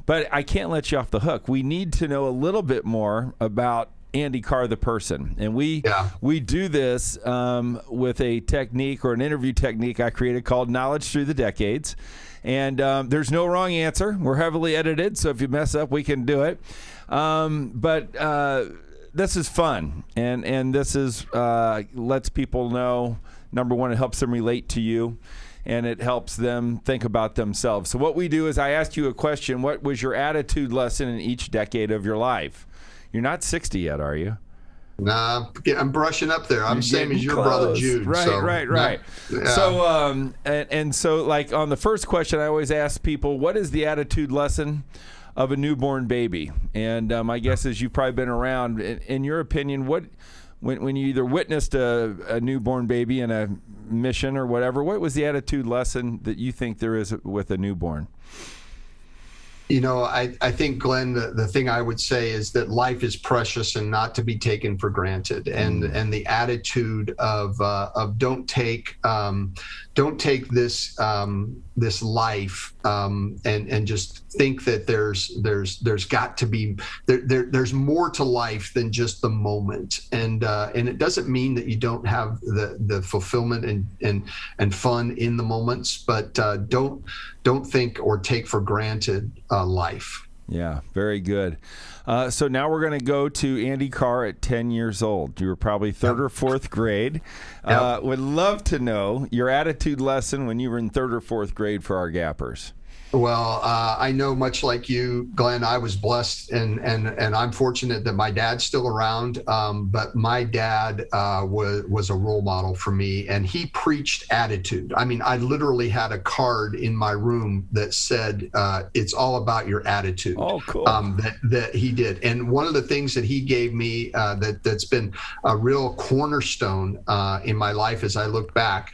[SPEAKER 1] But I can't let you off the hook. We need to know a little bit more about Andy Carr, the person. And we do this with a technique, or an interview technique I created called Knowledge Through the Decades. And there's no wrong answer. We're heavily edited, so if you mess up, we can do it. But this is fun, and this is lets people know, number one, it helps them relate to you, and it helps them think about themselves. So what we do is I ask you a question. What was your attitude lesson in each decade of your life? You're not 60 yet, are you?
[SPEAKER 2] Nah, I'm brushing up there. I'm the same as your
[SPEAKER 1] close.
[SPEAKER 2] brother Jude.
[SPEAKER 1] Right.
[SPEAKER 2] Yeah.
[SPEAKER 1] So, and so, like on the first question, I always ask people, what is the attitude lesson of a newborn baby? And my guess is you've probably been around. In your opinion, when you either witnessed a newborn baby in a mission or whatever, what was the attitude lesson that you think there is with a newborn?
[SPEAKER 2] I think, Glenn, the thing I would say is that life is precious and not to be taken for granted. And the attitude of don't take this life and just think that there's got to be there's more to life than just the moment. And it doesn't mean that you don't have the fulfillment and fun in the moments, but don't think or take for granted life.
[SPEAKER 1] Yeah, very good. So now we're going to go to Andy Carr at 10 years old. You were probably third or fourth grade.
[SPEAKER 2] Yep.
[SPEAKER 1] Would love to know your attitude lesson when you were in third or fourth grade for our gappers.
[SPEAKER 2] Well, I know, much like you, Glenn, I was blessed and I'm fortunate that my dad's still around. But my dad was a role model for me, and he preached attitude. I mean, I literally had a card in my room that said, "It's all about your attitude."
[SPEAKER 1] Oh, cool.
[SPEAKER 2] That he did. And one of the things that he gave me that's been a real cornerstone in my life as I look back,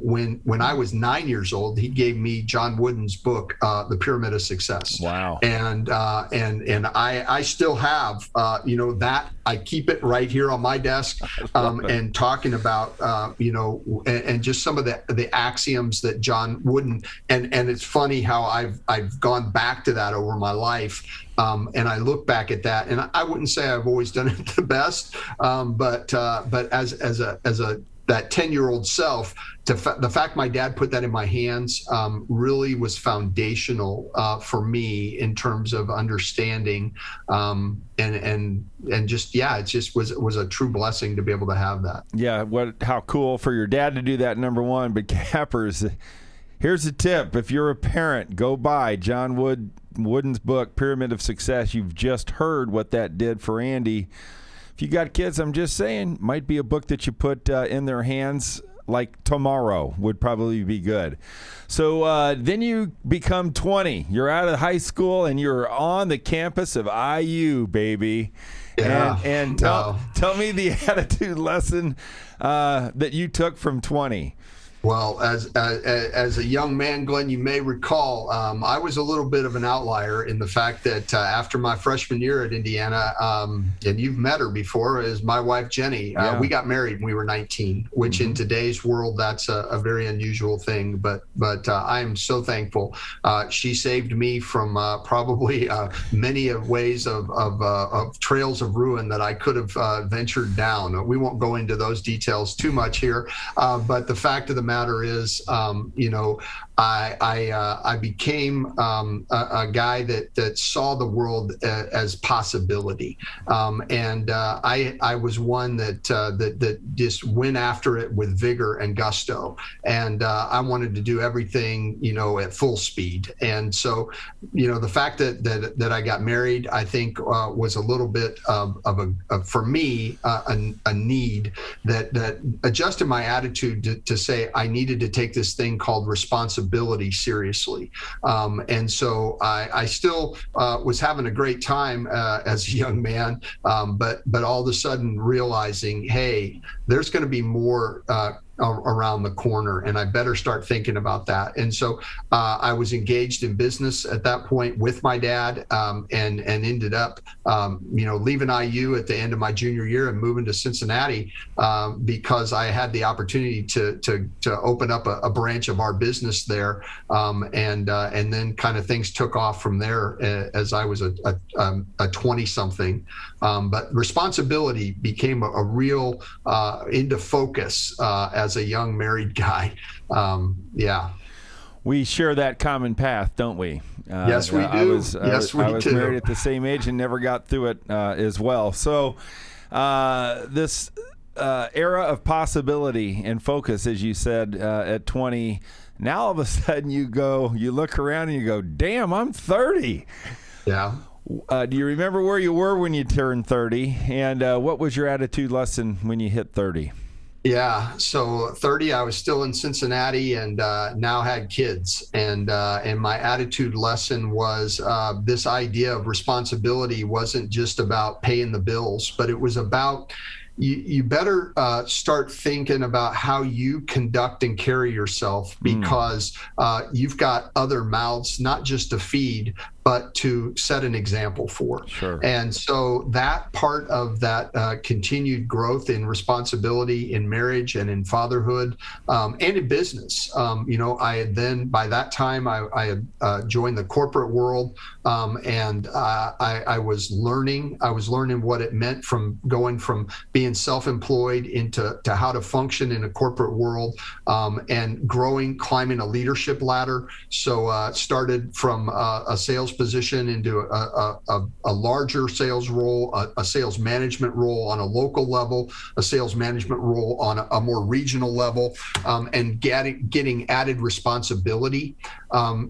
[SPEAKER 2] when I was 9 years old, he gave me John Wooden's book, The Pyramid of Success.
[SPEAKER 1] Wow.
[SPEAKER 2] And I still have, that I keep it right here on my desk, and talking about, and just some of the axioms that John Wooden, and it's funny how I've gone back to that over my life. And I look back at that, and I wouldn't say I've always done it the best, but as that 10-year-old self, the fact my dad put that in my hands really was foundational for me in terms of understanding, and just, it just was a true blessing to be able to have that.
[SPEAKER 1] Yeah, how cool for your dad to do that, number one. But Cappers, here's a tip: if you're a parent, go buy John Wooden's book, Pyramid of Success. You've just heard what that did for Andy. If you got kids, I'm just saying, might be a book that you put in their hands like tomorrow would probably be good. So then you become 20. You're out of high school and you're on the campus of IU, baby.
[SPEAKER 2] Yeah.
[SPEAKER 1] And tell me the attitude lesson that you took from 20.
[SPEAKER 2] Well, as a young man, Glenn, you may recall, I was a little bit of an outlier in the fact that after my freshman year at Indiana, and you've met her before, is my wife, Jenny. We got married when we were 19, which in today's world, that's a very unusual thing. But I am so thankful. She saved me from probably many ways of trails of ruin that I could have ventured down. We won't go into those details too much here, but the fact of the matter is, I became a guy that saw the world as possibility, and I was one that just went after it with vigor and gusto, and I wanted to do everything at full speed. And so the fact that I got married, I think was a little bit for me a need that adjusted my attitude to say I needed to take this thing called responsibility seriously. And so I still was having a great time as a young man, but all of a sudden realizing, hey, there's going to be more around the corner, and I better start thinking about that. And so I was engaged in business at that point with my dad, and ended up, leaving IU at the end of my junior year and moving to Cincinnati because I had the opportunity to open up a branch of our business there, and then kind of things took off from there as I was a 20-something. But responsibility became a real into focus as a young married guy.
[SPEAKER 1] We share that common path, don't we?
[SPEAKER 2] Yes, we do. I was
[SPEAKER 1] married at the same age and never got through it as well. So this era of possibility and focus, as you said, at 20, now all of a sudden you look around and you go, damn, I'm 30.
[SPEAKER 2] Yeah.
[SPEAKER 1] Do you remember where you were when you turned 30? And what was your attitude lesson when you hit 30?
[SPEAKER 2] Yeah, so 30, I was still in Cincinnati and now had kids. And my attitude lesson was this idea of responsibility wasn't just about paying the bills, but it was about you better start thinking about how you conduct and carry yourself, because you've got other mouths, not just to feed, but to set an example for.
[SPEAKER 1] Sure.
[SPEAKER 2] And so that part of that continued growth in responsibility in marriage and in fatherhood and in business. I had then, by that time, I had joined the corporate world, and I was learning what it meant from going from being self-employed into how to function in a corporate world, and climbing a leadership ladder. So started from a sales sales position into a larger sales role, a sales management role on a local level, a sales management role on a more regional level, and getting added responsibility.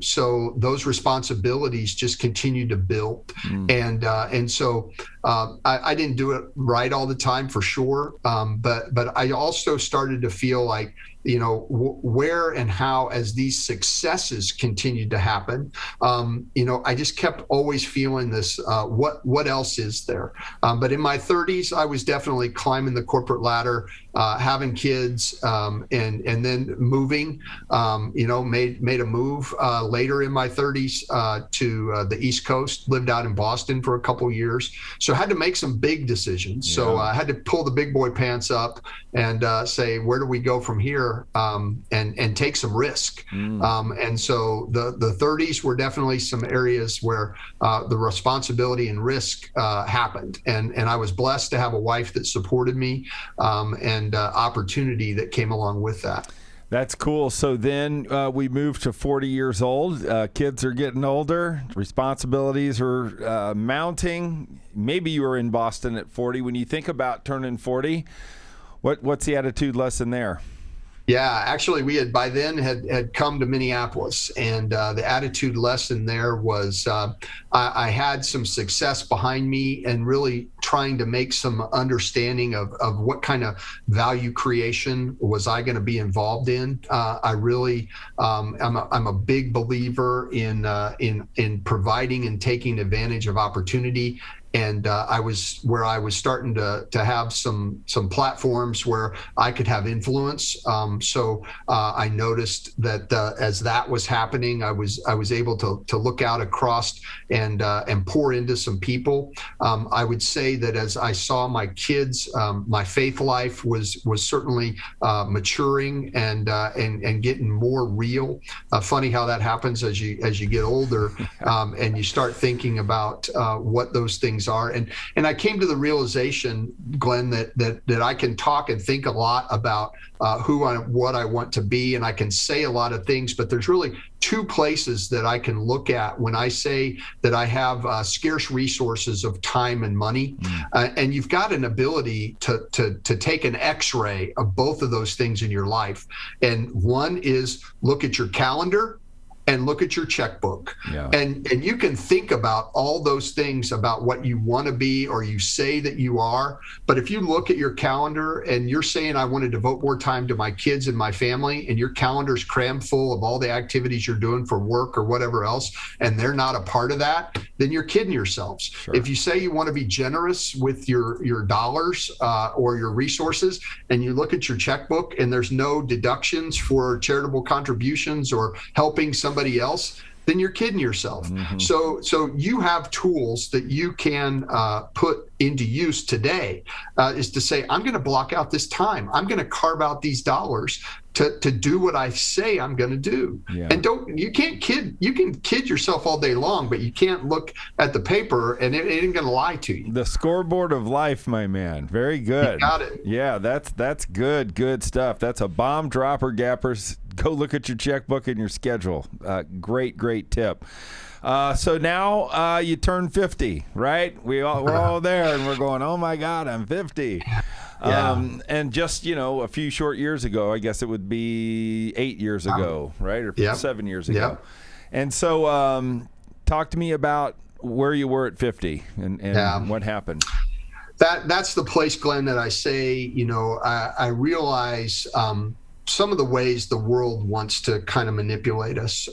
[SPEAKER 2] So those responsibilities just continue to build. And so I didn't do it right all the time, for sure. But I also started to feel like, where and how, as these successes continued to happen, I just kept always feeling this, what else is there? But in my 30s, I was definitely climbing the corporate ladder, having kids, and then moving, made a move later in my 30s to the East Coast, lived out in Boston for a couple of years. So I had to make some big decisions. Yeah. So I had to pull the big boy pants up and say, where do we go from here? And take some risk. And so the 30s were definitely some areas where the responsibility and risk happened. And I was blessed to have a wife that supported me, and opportunity that came along with that.
[SPEAKER 1] That's cool. So then we moved to 40 years old. Kids are getting older. Responsibilities are mounting. Maybe you were in Boston at 40. When you think about turning 40, what's the attitude lesson there?
[SPEAKER 2] Yeah, actually, we had by then had come to Minneapolis, and the attitude lesson there was I had some success behind me, and really trying to make some understanding of what kind of value creation was I going to be involved in. I really I'm a big believer in providing and taking advantage of opportunity. And I was starting to have some platforms where I could have influence. So I noticed that as that was happening, I was able to look out across and pour into some people. I would say that as I saw my kids, my faith life was certainly maturing and getting more real. Funny how that happens as you get older, and you start thinking about what those things are. And I came to the realization, Glenn, that I can talk and think a lot about what I want to be, and I can say a lot of things, but there's really two places that I can look at when I say that I have scarce resources of time and money. And you've got an ability to take an X-ray of both of those things in your life. And one is look at your calendar and look at your checkbook. Yeah. And you can think about all those things about what you want to be or you say that you are. But if you look at your calendar and you're saying, I want to devote more time to my kids and my family, and your calendar's crammed full of all the activities you're doing for work or whatever else, and they're not a part of that, then you're kidding yourselves. Sure. If you say you want to be generous with your dollars or your resources, and you look at your checkbook and there's no deductions for charitable contributions or helping somebody else, then you're kidding yourself. Mm-hmm. So you have tools that you can put into use today, is to say, I'm going to block out this time. I'm going to carve out these dollars to do what I say I'm going to do. Yeah. And you can kid yourself all day long, but you can't look at the paper and it ain't going to lie to you.
[SPEAKER 1] The scoreboard of life, my man. Very good.
[SPEAKER 2] You got it.
[SPEAKER 1] Yeah, that's good stuff. That's a bomb dropper, gappers. Go look at your checkbook and your schedule. Great tip. So now you turn 50, right? We're all there, and we're going, oh my God, I'm 50. Yeah. And just, a few short years ago, I guess it would be 8 years ago, right? Or 7 years ago. Yep. And so talk to me about where you were at 50 and what happened.
[SPEAKER 2] That's the place, Glenn, that I say, I realize some of the ways the world wants to kind of manipulate us.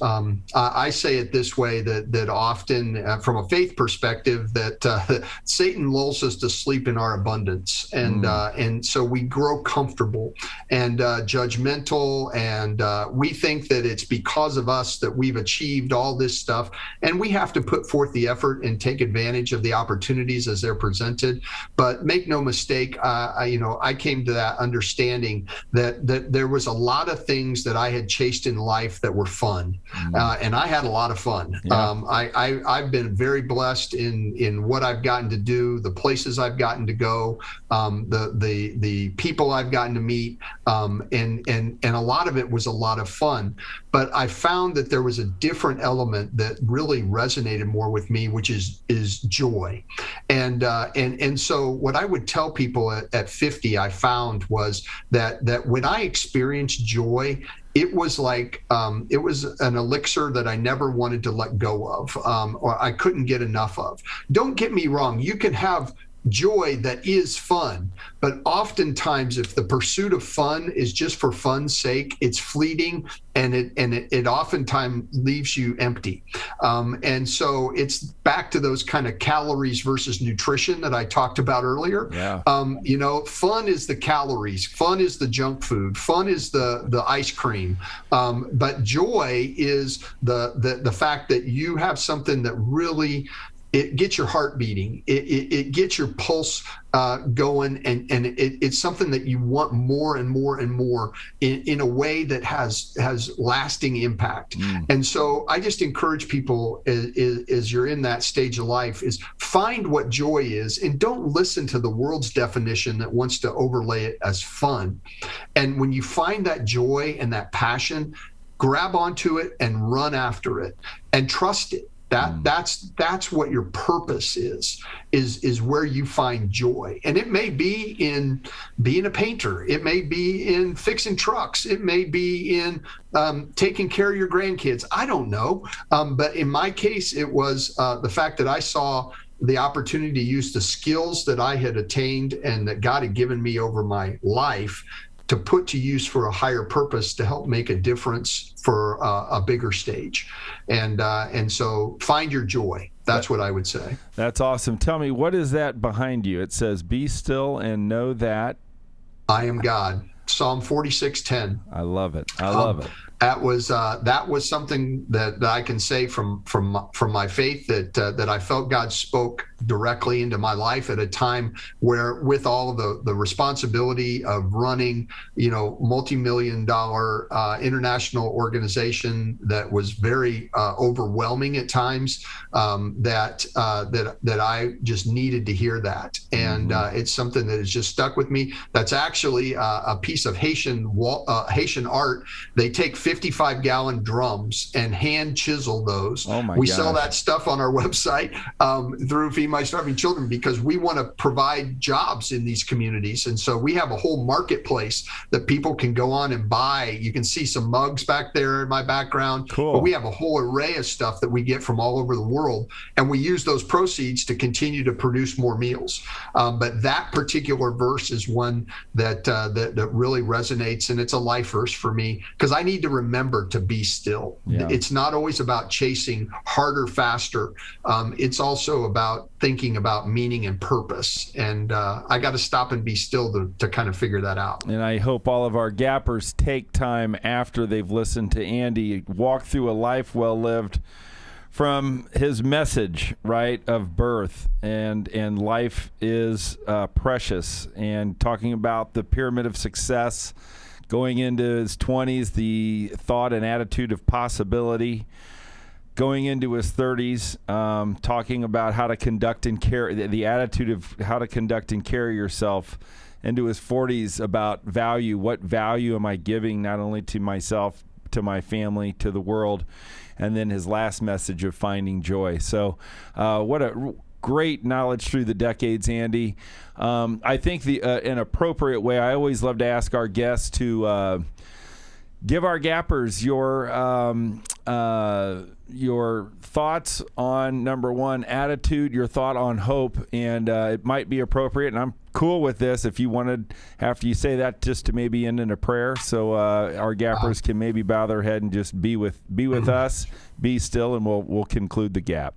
[SPEAKER 2] I say it this way, that often from a faith perspective, that Satan lulls us to sleep in our abundance. And so we grow comfortable and judgmental, and we think that it's because of us that we've achieved all this stuff. And we have to put forth the effort and take advantage of the opportunities as they're presented. But make no mistake, I came to that understanding that there was a lot of things that I had chased in life that were fun, and I had a lot of fun. Yeah. I've been very blessed in what I've gotten to do, the places I've gotten to go, the people I've gotten to meet, and a lot of it was a lot of fun. but I found that there was a different element that really resonated more with me, which is joy. And so what I would tell people at 50, I found was that when I experienced joy, it was like it was an elixir that I never wanted to let go of, or I couldn't get enough of. Don't get me wrong, you can have joy that is fun, but oftentimes if the pursuit of fun is just for fun's sake, it's fleeting, and it oftentimes leaves you empty. And so it's back to those kind of calories versus nutrition that I talked about earlier.
[SPEAKER 1] Yeah.
[SPEAKER 2] Fun is the calories, fun is the junk food, fun is the ice cream, but joy is the fact that you have something that really, it gets your heart beating. It gets your pulse going, and it's something that you want more and more and more in a way that has lasting impact. And so I just encourage people, as you're in that stage of life, is find what joy is, and don't listen to the world's definition that wants to overlay it as fun. And when you find that joy and that passion, grab onto it and run after it and trust it. That's what your purpose is where you find joy. And it may be in being a painter. It may be in fixing trucks. It may be in taking care of your grandkids. I don't know. But in my case, it was the fact that I saw the opportunity to use the skills that I had attained and that God had given me over my life to put to use for a higher purpose, to help make a difference for a bigger stage. And so find your joy. That's what I would say. That's
[SPEAKER 1] awesome. Tell me, what is that behind you? It says, "Be still and know that
[SPEAKER 2] I am God." Psalm 46:10.
[SPEAKER 1] I love it. I love it.
[SPEAKER 2] That was something that I can say from my faith that I felt God spoke directly into my life at a time where, with all of the responsibility of running, multi-million-dollar international organization that was very overwhelming at times, that I just needed to hear that, and it's something that has just stuck with me. That's actually a piece of Haitian art. They take 55-gallon drums and hand chisel those.
[SPEAKER 1] Oh my
[SPEAKER 2] we
[SPEAKER 1] gosh.
[SPEAKER 2] Sell that stuff on our website through Feed My Starving Children, because we want to provide jobs in these communities. And so we have a whole marketplace that people can go on and buy. You can see some mugs back there in my background.
[SPEAKER 1] Cool.
[SPEAKER 2] But we have a whole array of stuff that we get from all over the world, and we use those proceeds to continue to produce more meals. But that particular verse is one that really resonates, and it's a life verse for me, because I need to remember to be still.
[SPEAKER 1] Yeah.
[SPEAKER 2] It's not always about chasing harder, faster. It's also about thinking about meaning and purpose. And I got to stop and be still to kind of figure that out.
[SPEAKER 1] And I hope all of our gappers take time after they've listened to Andy walk through a life well lived from his message, right, of birth, and life is precious, and talking about the pyramid of success, going into his 20s, the thought and attitude of possibility, going into his 30s, talking about how to conduct and carry, the attitude of how to conduct and carry yourself, into his 40s about value. What value am I giving, not only to myself, to my family, to the world, and then his last message of finding joy. So what a great knowledge through the decades, Andy. I think an appropriate way, I always love to ask our guests to give our gappers your thoughts on, number one, attitude, your thought on hope, and it might be appropriate, and I'm cool with this if you wanted, after you say that, just to maybe end in a prayer, so our gappers can maybe bow their head and just be with us, be still, and we'll conclude the gap.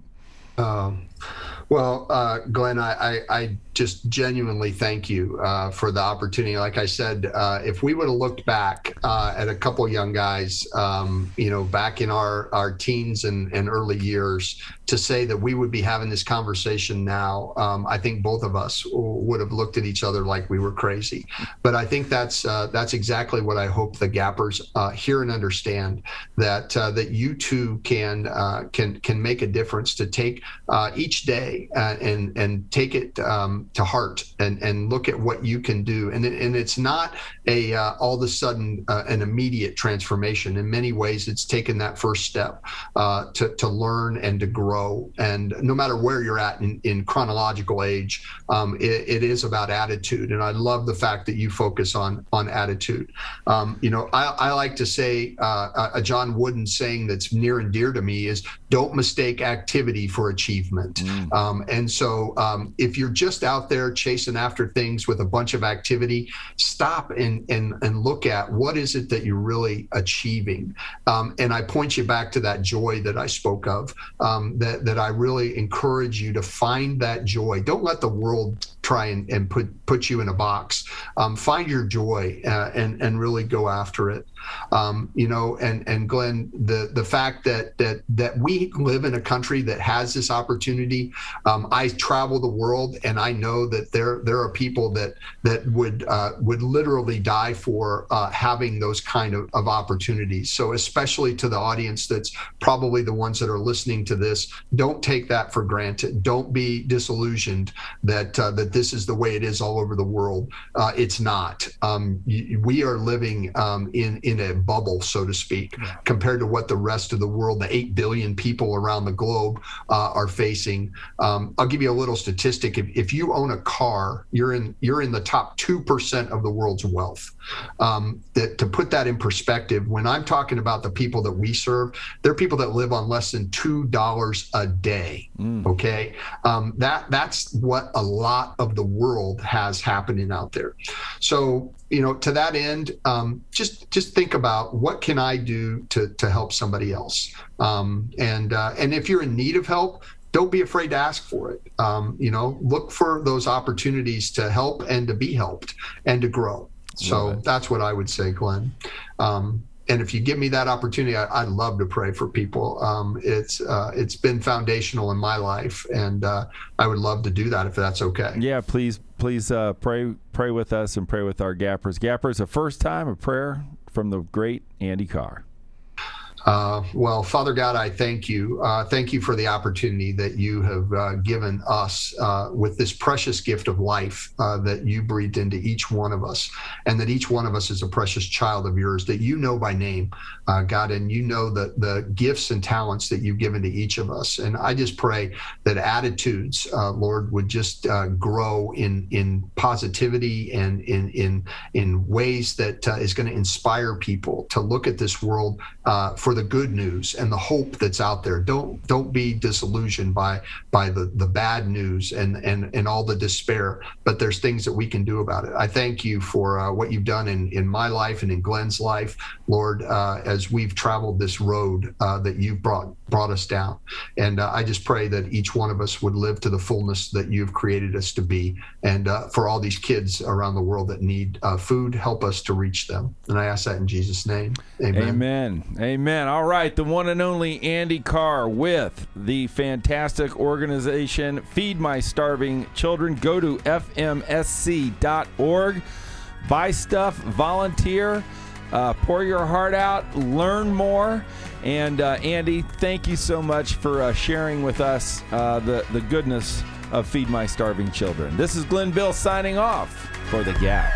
[SPEAKER 2] Well, Glenn, I just genuinely thank you for the opportunity. Like I said, if we would have looked back at a couple young guys, back in our teens and early years, to say that we would be having this conversation now, I think both of us would have looked at each other like we were crazy. But I think that's exactly what I hope the Gappers hear and understand, that you too can make a difference, to take each day and take it to heart and look at what you can do. And it's not all of a sudden an immediate transformation. In many ways, it's taken that first step to learn and to grow. And no matter where you're at in chronological age, it is about attitude. And I love the fact that you focus on attitude. I like to say a John Wooden saying that's near and dear to me is, don't mistake activity for achievement. And so if you're just out there chasing after things with a bunch of activity, stop and look at what is it that you're really achieving. And I point you back to that joy that I spoke of, that I really encourage you to find that joy. Don't let the world try and put you in a box. Find your joy and really go after it. And Glenn, the fact that we live in a country that has this opportunity. I travel the world, and I know that there are people that would literally die for having those kind of opportunities. So especially to the audience that's probably the ones that are listening to this, don't take that for granted. Don't be disillusioned that this is the way it is all over the world. It's not. We are living in a bubble, so to speak, compared to what the rest of the world, the 8 billion people around the globe are facing. I'll give you a little statistic. If you own a car, you're in the top 2% of the world's wealth. To put that in perspective, when I'm talking about the people that we serve, they're people that live on less than $2 a day. Okay, that's what a lot of the world has happening out there. So, to that end, just think about, what can I do to help somebody else? And if you're in need of help, don't be afraid to ask for it. Look for those opportunities to help and to be helped and to grow. So that's what I would say, Glenn. And if you give me that opportunity, I'd love to pray for people. It's been foundational in my life, and I would love to do that if that's okay.
[SPEAKER 1] Yeah, please pray with us and pray with our Gappers. Gappers, a first time, a prayer from the great Andy Carr.
[SPEAKER 2] Well, Father God, I thank you. Thank you for the opportunity that you have given us with this precious gift of life that you breathed into each one of us, and that each one of us is a precious child of yours that you know by name, God, and you know the gifts and talents that you've given to each of us. And I just pray that attitudes, Lord, would just grow in positivity and in ways that is going to inspire people to look at this world for the good news and the hope that's out there. Don't be disillusioned by the bad news and all the despair, but there's things that we can do about it. I thank you for what you've done in my life and in Glenn's life, Lord, as we've traveled this road that you've brought us down. And I just pray that each one of us would live to the fullness that you've created us to be. And for all these kids around the world that need food, help us to reach them. And I ask that in Jesus' name. Amen.
[SPEAKER 1] Amen. Amen. All right. The one and only Andy Carr with the fantastic organization Feed My Starving Children. Go to fmsc.org. Buy stuff, volunteer, pour your heart out, learn more. And Andy, thank you so much for sharing with us the goodness of Feed My Starving Children. This is Glenn Bill signing off for The Gap.